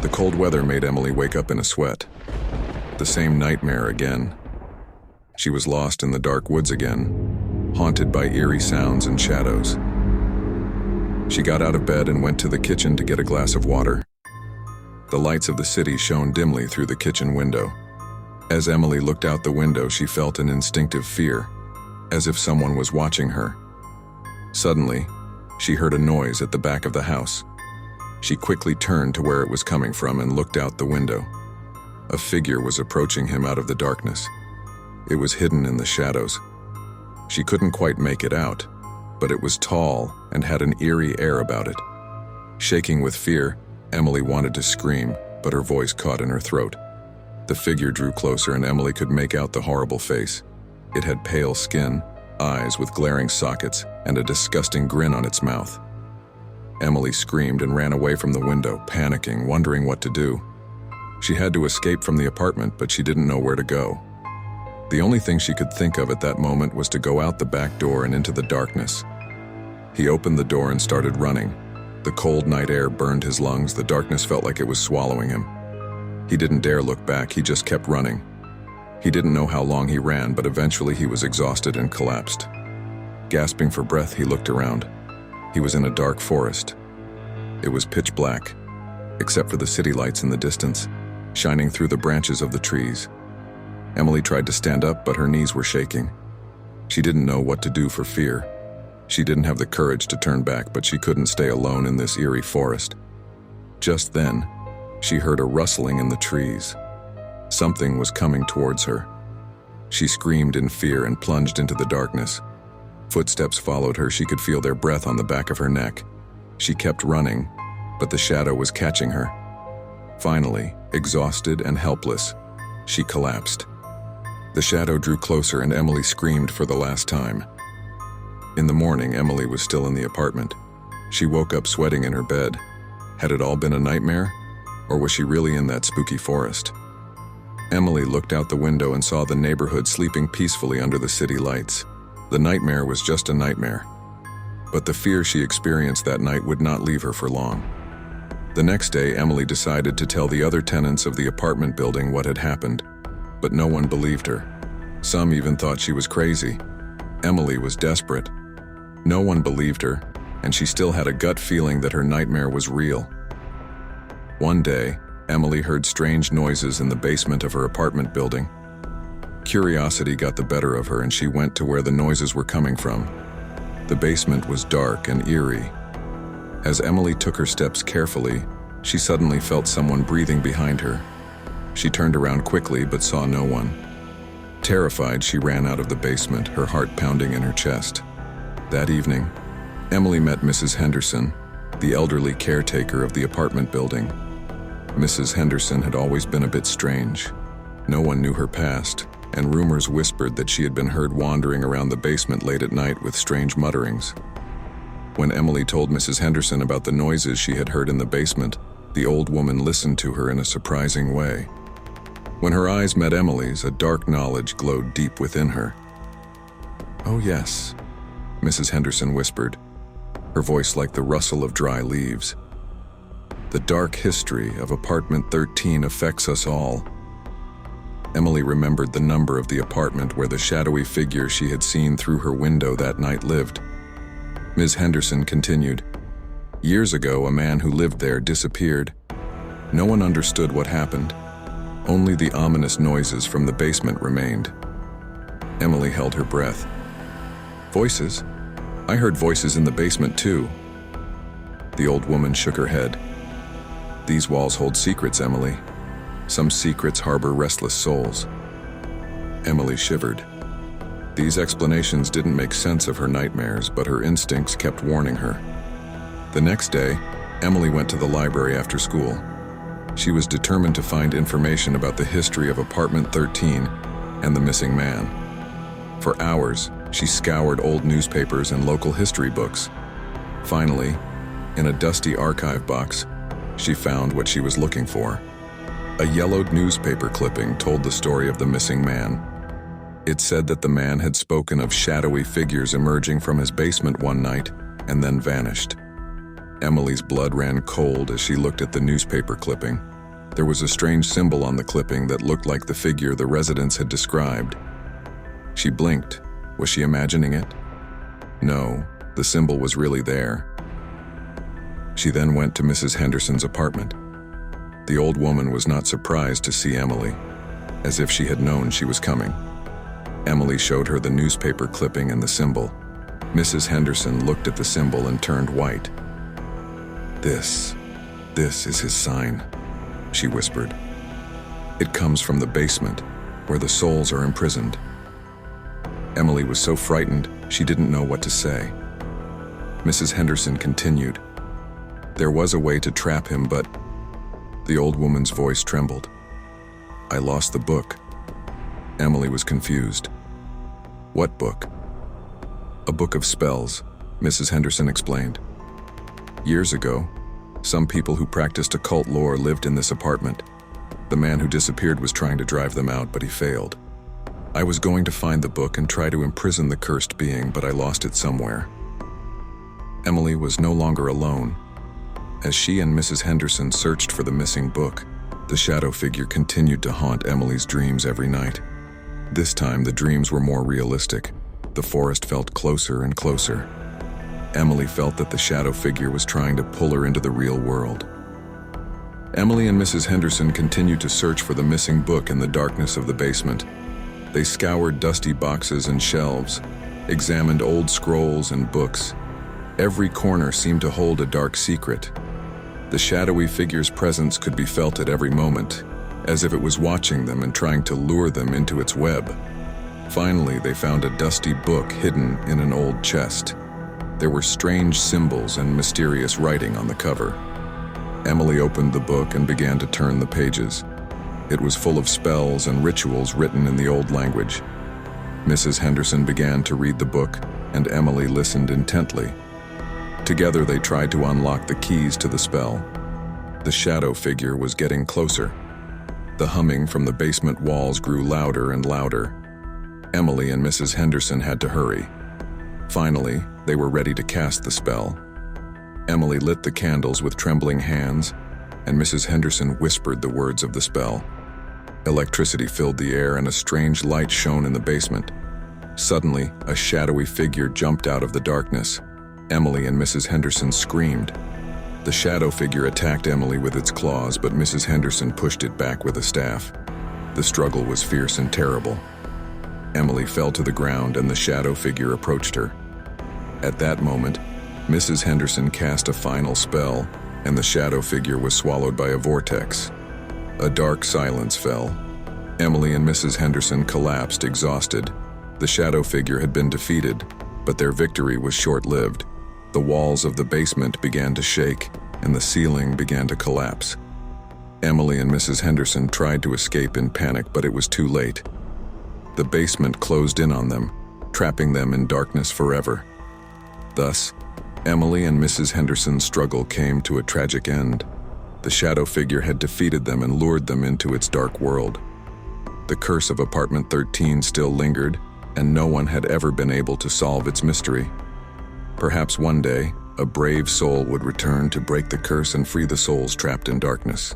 The cold weather made Emily wake up in a sweat. The same nightmare again. She was lost in the dark woods again, haunted by eerie sounds and shadows. She got out of bed and went to the kitchen to get a glass of water. The lights of the city shone dimly through the kitchen window. As Emily looked out the window, she felt an instinctive fear, as if someone was watching her. Suddenly, she heard a noise at the back of the house. She quickly turned to where it was coming from and looked out the window. A figure was approaching him out of the darkness. It was hidden in the shadows. She couldn't quite make it out, but it was tall and had an eerie air about it. Shaking with fear, Emily wanted to scream, but her voice caught in her throat. The figure drew closer and Emily could make out the horrible face. It had pale skin, eyes with glaring sockets, and a disgusting grin on its mouth. Emily screamed and ran away from the window, panicking, wondering what to do. She had to escape from the apartment, but she didn't know where to go. The only thing she could think of at that moment was to go out the back door and into the darkness. He opened the door and started running. The cold night air burned his lungs. The darkness felt like it was swallowing him. He didn't dare look back. He just kept running. He didn't know how long he ran, but eventually he was exhausted and collapsed. Gasping for breath, he looked around. He was in a dark forest. It was pitch black, except for the city lights in the distance, shining through the branches of the trees. Emily tried to stand up, but her knees were shaking. She didn't know what to do for fear. She didn't have the courage to turn back, but she couldn't stay alone in this eerie forest. Just then, she heard a rustling in the trees. Something was coming towards her. She screamed in fear and plunged into the darkness. Footsteps followed her. She could feel their breath on the back of her neck. She kept running, but the shadow was catching her. Finally, exhausted and helpless, she collapsed. The shadow drew closer and Emily screamed for the last time. In the morning, Emily was still in the apartment. She woke up sweating in her bed. Had it all been a nightmare? Or was she really in that spooky forest? Emily looked out the window and saw the neighborhood sleeping peacefully under the city lights. The nightmare was just a nightmare. But the fear she experienced that night would not leave her for long. The next day, Emily decided to tell the other tenants of the apartment building what had happened, but no one believed her. Some even thought she was crazy. Emily was desperate. No one believed her, and she still had a gut feeling that her nightmare was real. One day, Emily heard strange noises in the basement of her apartment building. Curiosity got the better of her and she went to where the noises were coming from. The basement was dark and eerie. As Emily took her steps carefully, she suddenly felt someone breathing behind her. She turned around quickly but saw no one. Terrified, she ran out of the basement, her heart pounding in her chest. That evening, Emily met Mrs. Henderson, the elderly caretaker of the apartment building. Mrs. Henderson had always been a bit strange. No one knew her past, and rumors whispered that she had been heard wandering around the basement late at night with strange mutterings. When Emily told Mrs. Henderson about the noises she had heard in the basement, the old woman listened to her in a surprising way. When her eyes met Emily's, a dark knowledge glowed deep within her. "Oh yes," Mrs. Henderson whispered, her voice like the rustle of dry leaves. "The dark history of apartment 13 affects us all." Emily remembered the number of the apartment where the shadowy figure she had seen through her window that night lived. Ms. Henderson continued, "Years ago, a man who lived there disappeared. No one understood what happened. Only the ominous noises from the basement remained." Emily held her breath. "Voices? I heard voices in the basement too." The old woman shook her head. "These walls hold secrets, Emily. Some secrets harbor restless souls." Emily shivered. These explanations didn't make sense of her nightmares, but her instincts kept warning her. The next day, Emily went to the library after school. She was determined to find information about the history of apartment 13 and the missing man. For hours, she scoured old newspapers and local history books. Finally, in a dusty archive box, she found what she was looking for. A yellowed newspaper clipping told the story of the missing man. It said that the man had spoken of shadowy figures emerging from his basement one night and then vanished. Emily's blood ran cold as she looked at the newspaper clipping. There was a strange symbol on the clipping that looked like the figure the residents had described. She blinked. Was she imagining it? No, the symbol was really there. She then went to Mrs. Henderson's apartment. The old woman was not surprised to see Emily, as if she had known she was coming. Emily showed her the newspaper clipping and the symbol. Mrs. Henderson looked at the symbol and turned white. This is his sign," she whispered. "It comes from the basement, where the souls are imprisoned." Emily was so frightened, she didn't know what to say. Mrs. Henderson continued. "There was a way to trap him, but..." The old woman's voice trembled. "I lost the book." Emily was confused. "What book?" "A book of spells," Mrs. Henderson explained. "Years ago, some people who practiced occult lore lived in this apartment. The man who disappeared was trying to drive them out, but he failed. I was going to find the book and try to imprison the cursed being, but I lost it somewhere." Emily was no longer alone. As she and Mrs. Henderson searched for the missing book, the shadow figure continued to haunt Emily's dreams every night. This time, the dreams were more realistic. The forest felt closer and closer. Emily felt that the shadow figure was trying to pull her into the real world. Emily and Mrs. Henderson continued to search for the missing book in the darkness of the basement. They scoured dusty boxes and shelves, examined old scrolls and books. Every corner seemed to hold a dark secret. The shadowy figure's presence could be felt at every moment, as if it was watching them and trying to lure them into its web. Finally, they found a dusty book hidden in an old chest. There were strange symbols and mysterious writing on the cover. Emily opened the book and began to turn the pages. It was full of spells and rituals written in the old language. Mrs. Henderson began to read the book, and Emily listened intently. Together they tried to unlock the keys to the spell. The shadow figure was getting closer. The humming from the basement walls grew louder and louder. Emily and Mrs. Henderson had to hurry. Finally, they were ready to cast the spell. Emily lit the candles with trembling hands, and Mrs. Henderson whispered the words of the spell. Electricity filled the air and a strange light shone in the basement. Suddenly, a shadowy figure jumped out of the darkness. Emily and Mrs. Henderson screamed. The shadow figure attacked Emily with its claws, but Mrs. Henderson pushed it back with a staff. The struggle was fierce and terrible. Emily fell to the ground and the shadow figure approached her. At that moment, Mrs. Henderson cast a final spell, and the shadow figure was swallowed by a vortex. A dark silence fell. Emily and Mrs. Henderson collapsed, exhausted. The shadow figure had been defeated, but their victory was short-lived. The walls of the basement began to shake, and the ceiling began to collapse. Emily and Mrs. Henderson tried to escape in panic, but it was too late. The basement closed in on them, trapping them in darkness forever. Thus, Emily and Mrs. Henderson's struggle came to a tragic end. The shadow figure had defeated them and lured them into its dark world. The curse of apartment 13 still lingered, and no one had ever been able to solve its mystery. Perhaps one day, a brave soul would return to break the curse and free the souls trapped in darkness.